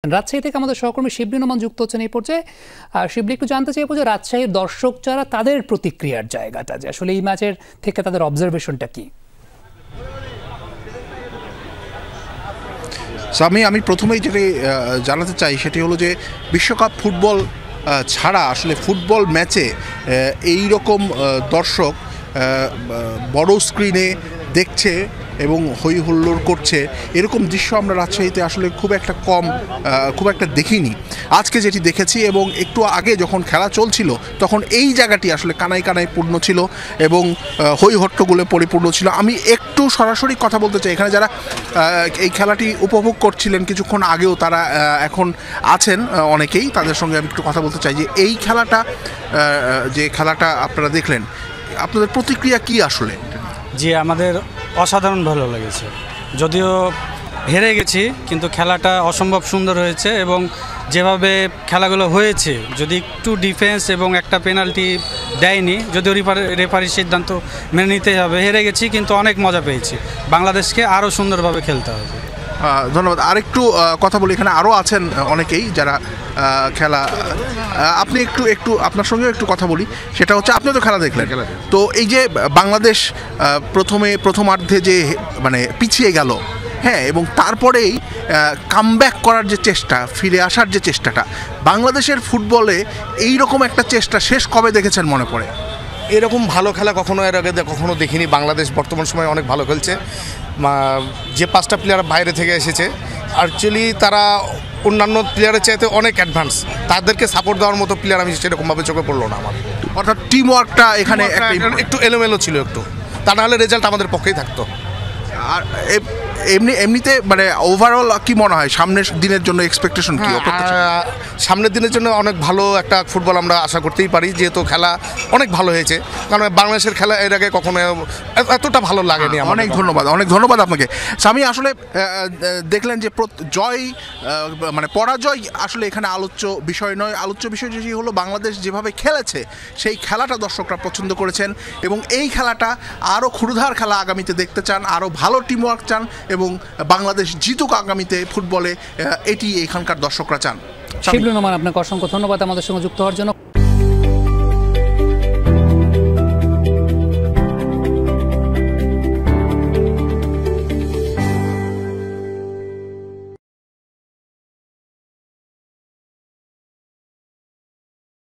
রাজশাহী থেকে আমাদের সহকর্মী শিবলি নোমান যুক্ত হচ্ছেন এই পর্যায়ে। শিবলি, একটু জানতে চাইবো যে রাজশাহীর দর্শক যারা, তাদের প্রতিক্রিয়ার জায়গাটা, যে আসলে এই ম্যাচের থেকে তাদের অবজারভেশনটা কি? আমি প্রথমেই যেটি জানাতে চাই সেটি হলো যে বিশ্বকাপ ফুটবল ছাড়া আসলে ফুটবল ম্যাচে এই রকম দর্শক বড় স্ক্রিনে দেখছে এবং হই হুল্লোড় করছে, এরকম দৃশ্য আমরা রাজশাহীতে আসলে খুব একটা দেখিনি। আজকে যেটি দেখেছি এবং একটু আগে যখন খেলা চলছিল তখন এই জায়গাটি আসলে কানায় কানায় পূর্ণ ছিল এবং হই হট্টগোলে পরিপূর্ণ ছিল। আমি একটু সরাসরি কথা বলতে চাই, এখানে যারা এই খেলাটি উপভোগ করছিলেন কিছুক্ষণ আগেও, তারা এখন আছেন অনেকেই, তাদের সঙ্গে আমি একটু কথা বলতে চাই যে এই খেলাটা আপনারা দেখলেন, আপনাদের প্রতিক্রিয়া কি আসলে? জি, আমাদের অসাধারণ ভালো লেগেছে। যদিও হেরে গেছি, কিন্তু খেলাটা অসম্ভব সুন্দর হয়েছে এবং যেভাবে খেলাগুলো হয়েছে, যদি একটু ডিফেন্স এবং একটা পেনাল্টি দেয়নি, যদিও রেফারির সিদ্ধান্ত মেনে নিতে হবে। হেরে গেছি কিন্তু অনেক মজা পেয়েছি। বাংলাদেশকে আরও সুন্দরভাবে খেলতে হবে। ধন্যবাদ। আরেকটু কথা বলি, এখানে আরও আছেন অনেকেই যারা খেলা, আপনি একটু আপনার সঙ্গেও একটু কথা বলি। সেটা হচ্ছে, আপনি তো খেলা দেখলেন, তো এই যে বাংলাদেশ প্রথমার্ধে যে মানে পিছিয়ে গেল, হ্যাঁ, এবং তারপরেই কামব্যাক করার যে চেষ্টা, ফিরে আসার যে চেষ্টাটা, বাংলাদেশের ফুটবলে এই রকম একটা চেষ্টা শেষ কবে দেখেছেন মনে পড়ে? এরকম ভালো খেলা এর আগে কখনো দেখিনি। বাংলাদেশ বর্তমান সময়ে অনেক ভালো খেলছে। যে 5টা প্লেয়ার বাইরে থেকে এসেছে, অ্যাকচুয়ালি তারা অন্যান্য প্লেয়ারের চাইতে অনেক অ্যাডভান্স। তাদেরকে সাপোর্ট দেওয়ার মতো প্লেয়ার আমি সেরকমভাবে চোখে পড়লো না আমার। অর্থাৎ টিম ওয়ার্কটা এখানে একটু এলোমেলো ছিল, তা নাহলে রেজাল্ট আমাদের পক্ষেই থাকতো। আর এমনিতে মানে ওভারঅল কি মনে হয় সামনের দিনের জন্য এক্সপেকটেশন কি? সামনের দিনের জন্য অনেক ভালো একটা ফুটবল আমরা আশা করতেই পারি, যেহেতু খেলা অনেক ভালো হয়েছে। কারণ বাংলাদেশের খেলা এর আগে কখনো এতটা ভালো লাগেনি। অনেক ধন্যবাদ আপনাকে। আমি আসলে দেখলেন যে জয় মানে পরাজয় আসলে এখানে আলোচ্য বিষয় নয়। আলোচ্য বিষয় যেটি হলো বাংলাদেশ যেভাবে খেলেছে, সেই খেলাটা দর্শকরা পছন্দ করেছেন এবং এই খেলাটা আরও ক্ষুরধার খেলা আগামীতে দেখতে চান, আরও ভালো টিমওয়ার্ক চান এবং বাংলাদেশ জিতুক আগামীতে ফুটবলে, এটি এখানকার দর্শকরা চান। শিবলি নোমান, আপনাকে অসংখ্য ধন্যবাদ আমাদের সঙ্গে যুক্ত হওয়ার জন্য।